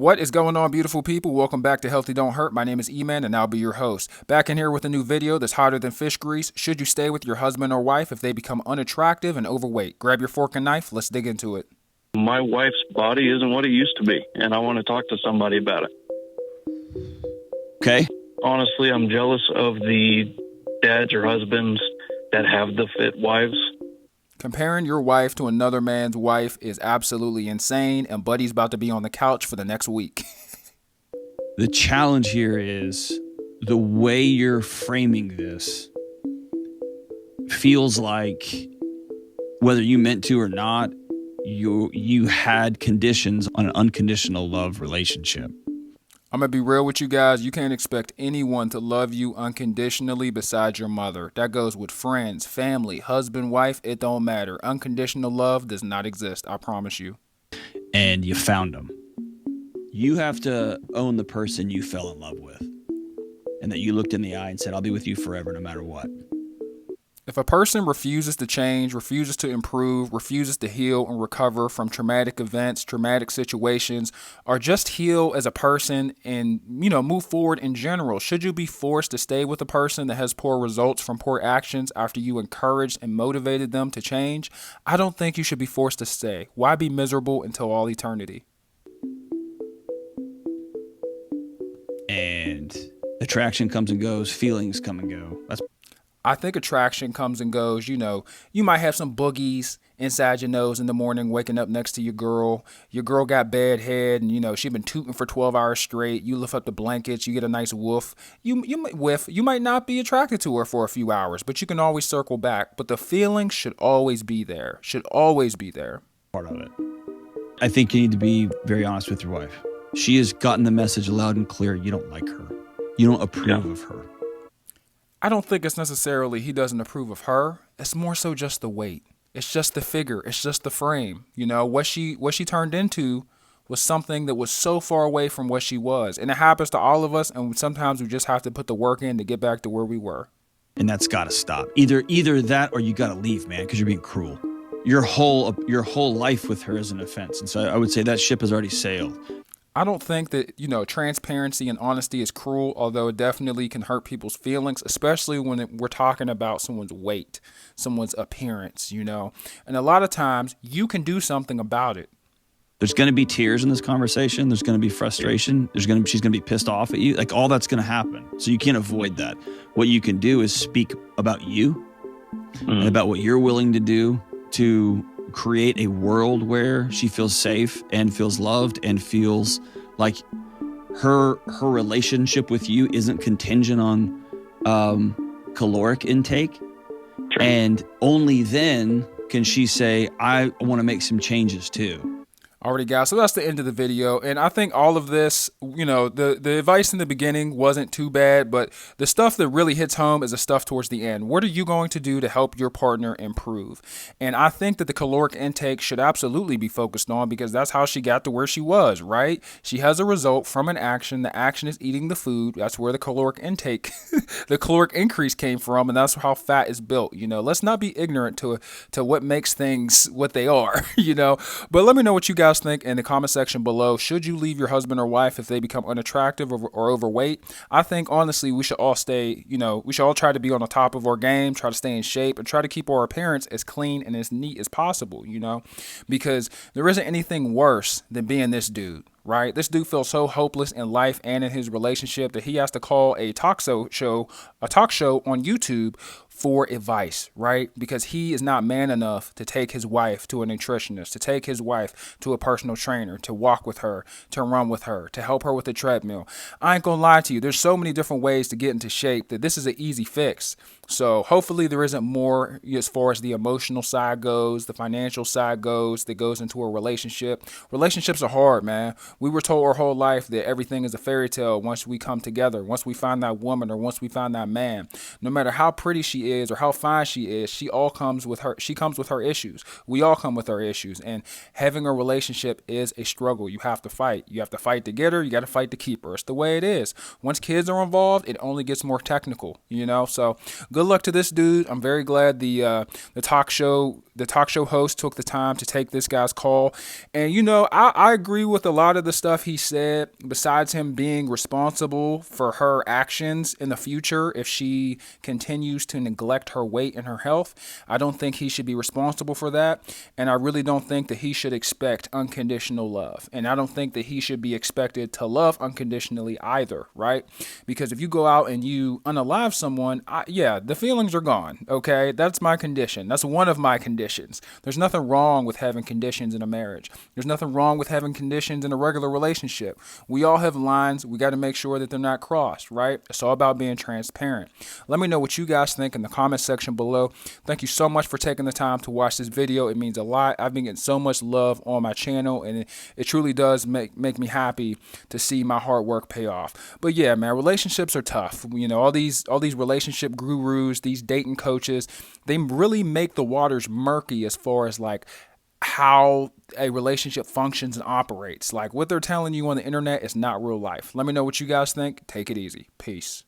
What is going on, beautiful people? Welcome back to Healthy Don't Hurt. My name is Emman, and I'll be your host. Back in here with a new video that's hotter than fish grease. Should you stay with your husband or wife if they become unattractive and overweight? Grab your fork and knife. Let's dig into it. My wife's body isn't what it used to be, and I want to talk to somebody about it. Okay. Honestly, I'm jealous of the dads or husbands that have the fit wives. Comparing your wife to another man's wife is absolutely insane, and Buddy's about to be on the couch for the next week. The challenge here is the way you're framing this feels like, whether you meant to or not, you had conditions on an unconditional love relationship. I'm going to be real with you guys. You can't expect anyone to love you unconditionally besides your mother. That goes with friends, family, husband, wife. It don't matter. Unconditional love does not exist. I promise you. And you found them. You have to own the person you fell in love with, and that you looked in the eye and said, I'll be with you forever no matter what. If a person refuses to change, refuses to improve, refuses to heal and recover from traumatic events, traumatic situations, or just heal as a person and, move forward in general, should you be forced to stay with a person that has poor results from poor actions after you encouraged and motivated them to change? I don't think you should be forced to stay. Why be miserable until all eternity? And attraction comes and goes, feelings come and go. I think attraction comes and goes. You might have some boogies inside your nose in the morning, waking up next to your girl. Your girl got bad head and, she been tooting for 12 hours straight. You lift up the blankets, you get a nice woof. You might whiff. You might not be attracted to her for a few hours, but you can always circle back. But the feeling should always be there. Should always be there. Part of it. I think you need to be very honest with your wife. She has gotten the message loud and clear. You don't like her. You don't approve of her. I don't think it's necessarily he doesn't approve of her. It's more so just the weight. It's just the figure. It's just the frame. What she turned into was something that was so far away from what she was. And it happens to all of us. And sometimes we just have to put the work in to get back to where we were. And that's got to stop. Either that or you got to leave, man, because you're being cruel. Your whole life with her is an offense. And so I would say that ship has already sailed. I don't think that, transparency and honesty is cruel, although it definitely can hurt people's feelings, especially when we're talking about someone's weight, someone's appearance, And a lot of times you can do something about it. There's going to be tears in this conversation. There's going to be frustration. She's going to be pissed off at you. Like, all that's going to happen. So you can't avoid that. What you can do is speak about you and about what you're willing to do to create a world where she feels safe and feels loved and feels like her relationship with you isn't contingent on caloric intake. Sure. And only then can she say, I want to make some changes too. Alrighty, guys, so that's the end of the video. And I think all of this, the advice in the beginning wasn't too bad, but the stuff that really hits home is the stuff towards the end. What are you going to do to help your partner improve? And I think that the caloric intake should absolutely be focused on, because that's how she got to where she was, right? She has a result from an action. The action is eating the food. That's where the caloric intake, the caloric increase came from, and that's how fat is built. Let's not be ignorant to what makes things what they are, But let me know what you guys think in the comment section below. Should you leave your husband or wife if they become unattractive or overweight? I think honestly we should all stay, we should all try to be on the top of our game, try to stay in shape, and try to keep our appearance as clean and as neat as possible, because there isn't anything worse than being this dude. Right? This dude feels so hopeless in life and in his relationship that he has to call a talk show on YouTube for advice, right? Because he is not man enough to take his wife to a nutritionist, to take his wife to a personal trainer, to walk with her, to run with her, to help her with the treadmill. I ain't gonna lie to you. There's so many different ways to get into shape that this is an easy fix. So hopefully there isn't more as far as the emotional side goes, the financial side goes, that goes into a relationship. Relationships are hard, man. We were told our whole life that everything is a fairy tale once we come together, once we find that woman or once we find that man. No matter how pretty she is or how fine she is, she comes with her issues. We all come with our issues. And having a relationship is a struggle. You have to fight. You have to fight to get her. You got to fight to keep her. It's the way it is. Once kids are involved, it only gets more technical, So good good luck to this dude. I'm very glad the talk show host took the time to take this guy's call. And I agree with a lot of the stuff he said. Besides him being responsible for her actions in the future, if she continues to neglect her weight and her health, I don't think he should be responsible for that. And I really don't think that he should expect unconditional love. And I don't think that he should be expected to love unconditionally either, right? Because if you go out and you unalive someone, the feelings are gone. Okay, that's my condition. That's one of my conditions. There's nothing wrong with having conditions in a marriage. There's nothing wrong with having conditions in a regular relationship. We all have lines. We got to make sure that they're not crossed, right? It's all about being transparent. Let me know what you guys think in the comment section below. Thank you so much for taking the time to watch this video. It means a lot. I've been getting so much love on my channel, and it truly does make me happy to see my hard work pay off. But yeah, man, relationships are tough. All these relationship gurus, these dating coaches, they really make the waters murky as far as like how a relationship functions and operates. Like what they're telling you on the internet is not real life. Let me know what you guys think. Take it easy. Peace.